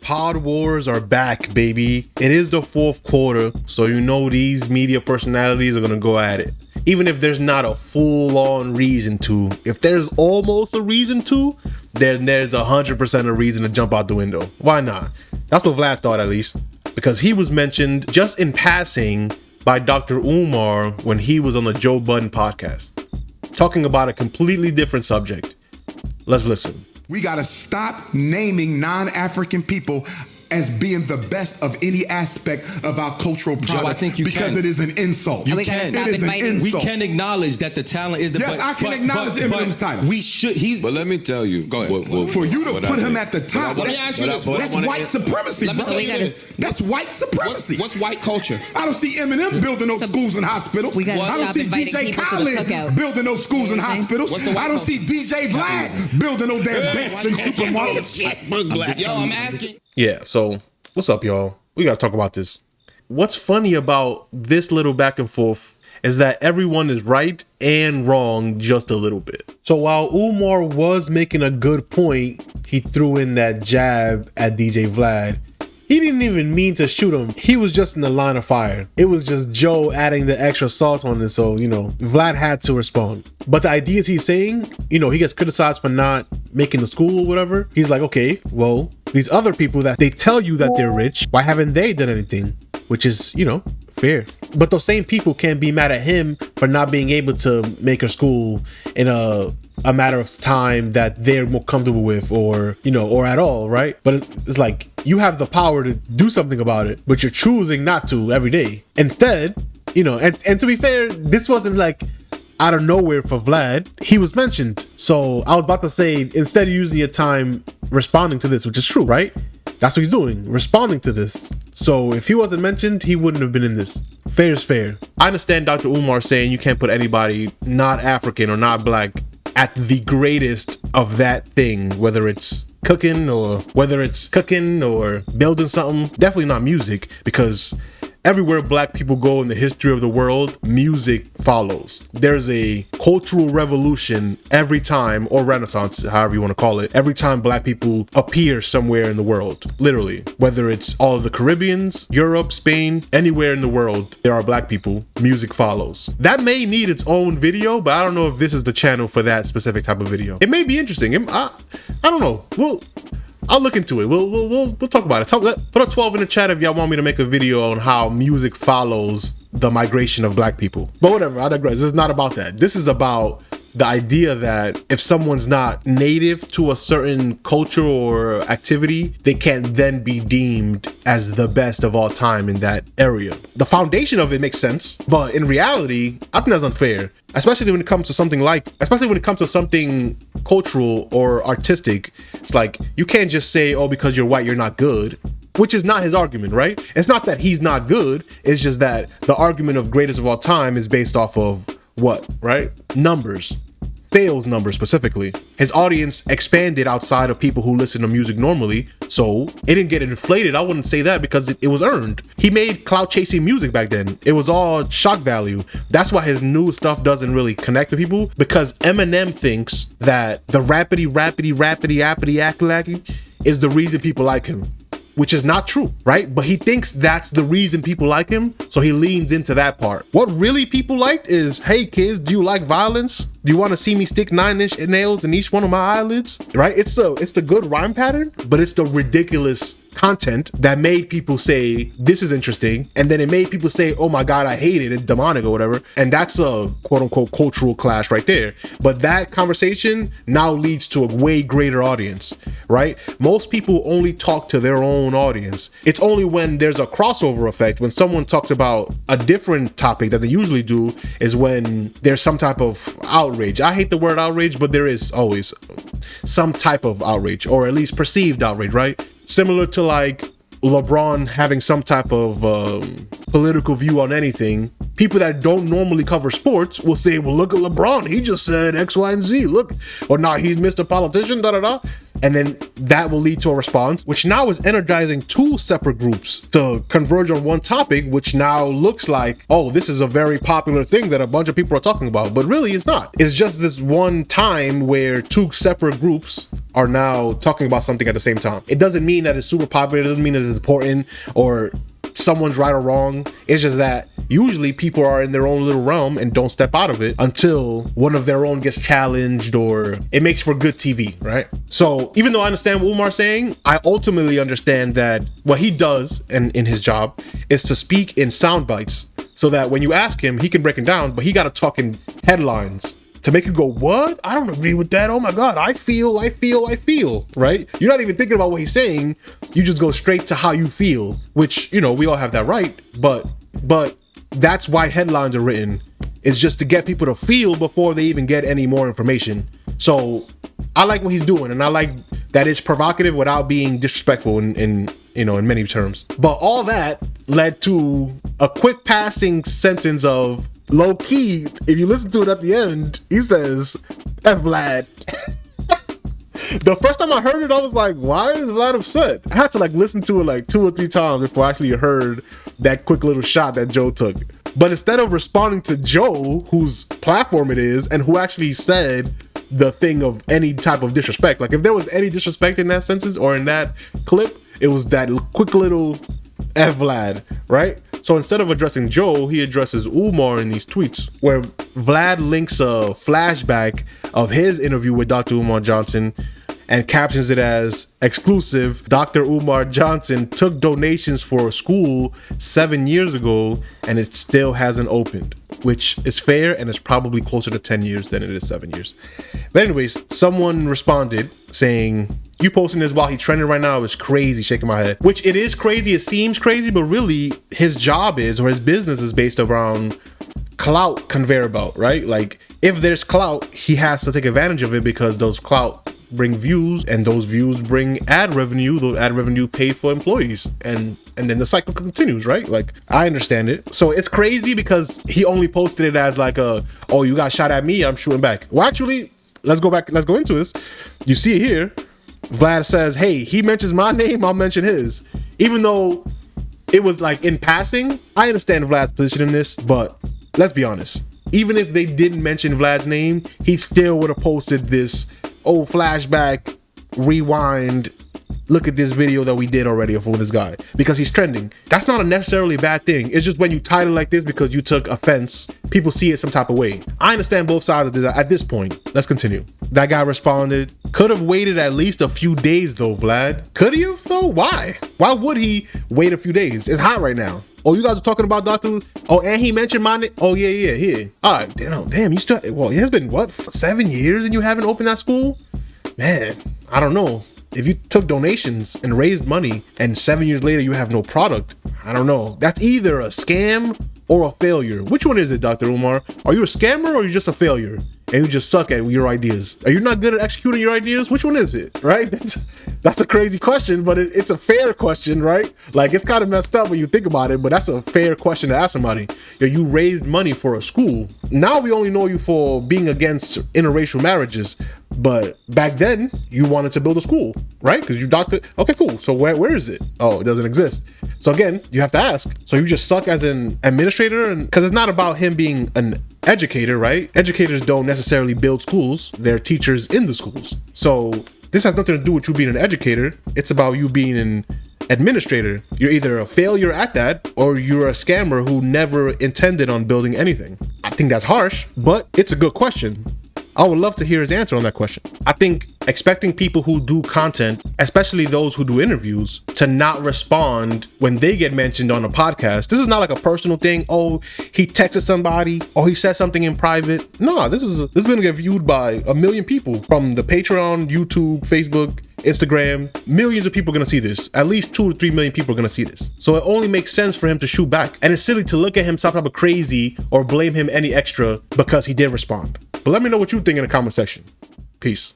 Pod Wars are back, baby. It is the fourth quarter, so you know these media personalities are gonna go at it. Even if there's not a full-on reason to, if there's almost a reason to, then there's 100% a reason to jump out the window. Why not? That's what Vlad thought, at least. Because he was mentioned just in passing by Dr. Umar when he was on the Joe Budden podcast, talking about a completely different subject. Let's listen. We got to stop naming non-African people as being the best of any aspect of our cultural product. Joe, I think you because can. it is an insult. You it can. is an insult. We can acknowledge that the talent is the Yes, I can acknowledge Eminem's title. We should. But let me tell you. Go ahead. For you to put him at the top, Let me ask you this. that's white supremacy. Let me bro. tell you this. That's white supremacy. What's white culture? I don't see Eminem building no schools and hospitals. We gotta I don't stop see inviting DJ people to the Khaled cookout. building no schools and hospitals. What's the white I don't culture? see DJ Vlad building no damn banks and supermarkets. Yo, I'm asking. Yeah, so what's up, y'all? We gotta talk about this. What's funny about this little back and forth is that everyone is right and wrong just a little bit. So while Umar was making a good point, he threw in that jab at DJ Vlad. He didn't even mean to shoot him. He was just in the line of fire. It was just Joe adding the extra sauce on it, so, Vlad had to respond. But the ideas he's saying, he gets criticized for not making the school or whatever. He's like, okay, well, these other people that they tell you that they're rich, why haven't they done anything? Which is, fair. But those same people can't be mad at him for not being able to make a school in a matter of time that they're more comfortable with, or at all, right? But it's like, you have the power to do something about it, but you're choosing not to every day. Instead, and to be fair, this wasn't like out of nowhere for Vlad. He was mentioned. So I was about to say, instead of using your time responding to this, which is true, right? That's what he's doing, responding to this. So if he wasn't mentioned, he wouldn't have been in this. Fair is fair. I understand Dr. Umar saying you can't put anybody not African or not black at the greatest of that thing, whether it's cooking or building something. Definitely not music, because everywhere black people go in the history of the world, music follows. There's a cultural revolution every time, or renaissance, however you want to call it, every time black people appear somewhere in the world. Literally. Whether it's all of the Caribbeans, Europe, Spain, anywhere in the world, there are black people, music follows. That may need its own video, but I don't know if this is the channel for that specific type of video. It may be interesting. I don't know. I'll look into it. We'll talk about it. Put a 12 in the chat if y'all want me to make a video on how music follows the migration of black people. But whatever, I digress. This is not about that. This is about the idea that if someone's not native to a certain culture or activity, they can't then be deemed as the best of all time in that area. The foundation of it makes sense, but in reality, I think that's unfair. Especially when it comes to something cultural or artistic. It's like, you can't just say, oh, because you're white, you're not good. Which is not his argument, right? It's not that he's not good. It's just that the argument of greatest of all time is based off of what, right? Numbers. Sales numbers specifically. His audience expanded outside of people who listen to music normally, so it didn't get inflated. I wouldn't say that, because it was earned. He made clout chasing music back then. It was all shock value. That's why his new stuff doesn't really connect to people, because Eminem thinks that the rappity is the reason people like him, which is not true, right? But he thinks that's the reason people like him, so he leans into that part. What really people liked is, hey kids, do you like violence? Do you want to see me stick 9-inch nails in each one of my eyelids? Right? It's the good rhyme pattern, but it's the ridiculous content that made people say, this is interesting. And then it made people say, oh my God, I hate it. It's demonic or whatever. And that's a quote unquote cultural clash right there. But that conversation now leads to a way greater audience, right? Most people only talk to their own audience. It's only when there's a crossover effect, when someone talks about a different topic that they usually do, is when there's some type of outrage. I hate the word outrage, but there is always some type of outrage, or at least perceived outrage, right? Similar to like LeBron having some type of political view on anything. People that don't normally cover sports will say, well, look at LeBron. He just said X, Y, and Z. Look, or nah, he's Mr. Politician, da-da-da. And then that will lead to a response, which now is energizing two separate groups to converge on one topic, which now looks like, oh, this is a very popular thing that a bunch of people are talking about. But really, it's not. It's just this one time where two separate groups are now talking about something at the same time. It doesn't mean that it's super popular. It doesn't mean that it's important or someone's right or wrong. It's just that usually people are in their own little realm and don't step out of it until one of their own gets challenged, or it makes for good TV, right? So even though I understand what Umar's saying, I ultimately understand that what he does in his job is to speak in sound bites so that when you ask him, he can break it down, but he got to talk in headlines to make you go, what? I don't agree with that. Oh my God, I feel, right? You're not even thinking about what he's saying. You just go straight to how you feel, which, you know, we all have that right. But that's why headlines are written. It's just to get people to feel before they even get any more information. So I like what he's doing, and I like that it's provocative without being disrespectful in many terms. But all that led to a quick passing sentence of, low key, if you listen to it at the end, he says, F Vlad. The first time I heard it, I was like, why is Vlad upset? I had to listen to it 2 or 3 times before I actually heard that quick little shot that Joe took. But instead of responding to Joe, whose platform it is, and who actually said the thing of any type of disrespect, if there was any disrespect in that sentence or in that clip, it was that quick little F Vlad, right? So instead of addressing Joe, he addresses Umar in these tweets, where Vlad links a flashback of his interview with Dr. Umar Johnson and captions it as, exclusive, Dr. Umar Johnson took donations for a school 7 years ago and it still hasn't opened, which is fair, and it's probably closer to 10 years than it is 7 years. But anyways, someone responded saying, you posting this while he's trending right now is crazy, shaking my head. Which it is crazy, it seems crazy, but really his job is, or his business is based around clout conveyor belt, right? If there's clout, he has to take advantage of it because those clout bring views, and those views bring ad revenue. Those ad revenue paid for employees, and then the cycle continues, right? I understand it. So it's crazy because he only posted it as oh, you got shot at me, I'm shooting back. Well, actually, let's go into this. You see it here. Vlad says, hey, he mentions my name, I'll mention his. Even though it was in passing, I understand Vlad's position in this, but let's be honest. Even if they didn't mention Vlad's name, he still would have posted this, oh, flashback, rewind, look at this video that we did already for this guy, because he's trending. That's not a necessarily bad thing. It's just when you title like this because you took offense, people see it some type of way. I understand both sides of this at this point. Let's continue. That guy responded, could have waited at least a few days though, Vlad. Could he have though? Why? Why would he wait a few days? It's hot right now. Oh, you guys are talking about Dr. Oh, and he mentioned my name. Oh, yeah, here. All right, damn, you still, well, it has been, what, 7 years and you haven't opened that school? Man, I don't know. If you took donations and raised money and 7 years later you have no product, I don't know. That's either a scam or a failure. Which one is it, Dr. Umar? Are you a scammer or are you just a failure? And you just suck at your ideas? Are you not good at executing your ideas? Which one is it, right? That's a crazy question, but it's a fair question, right? It's kind of messed up when you think about it, but that's a fair question to ask somebody. You raised money for a school. Now we only know you for being against interracial marriages, but back then you wanted to build a school, right? Because you doctored. Okay, cool. So where is it? Oh, it doesn't exist. So again, you have to ask. So you just suck as an administrator, and because it's not about him being an educator, right? Educators don't necessarily build schools. They're teachers in the schools. So this has nothing to do with you being an educator. It's about you being an administrator. You're either a failure at that or you're a scammer who never intended on building anything. I think that's harsh, but it's a good question. I would love to hear his answer on that question. I think expecting people who do content, especially those who do interviews, to not respond when they get mentioned on a podcast. This is not a personal thing. Oh, he texted somebody or he said something in private. No, this is gonna get viewed by 1 million people from the Patreon, YouTube, Facebook, Instagram. Millions of people are gonna see this. At least 2 to 3 million people are gonna see this. So it only makes sense for him to shoot back. And it's silly to look at him some type of crazy or blame him any extra because he did respond. But let me know what you think in the comment section. Peace.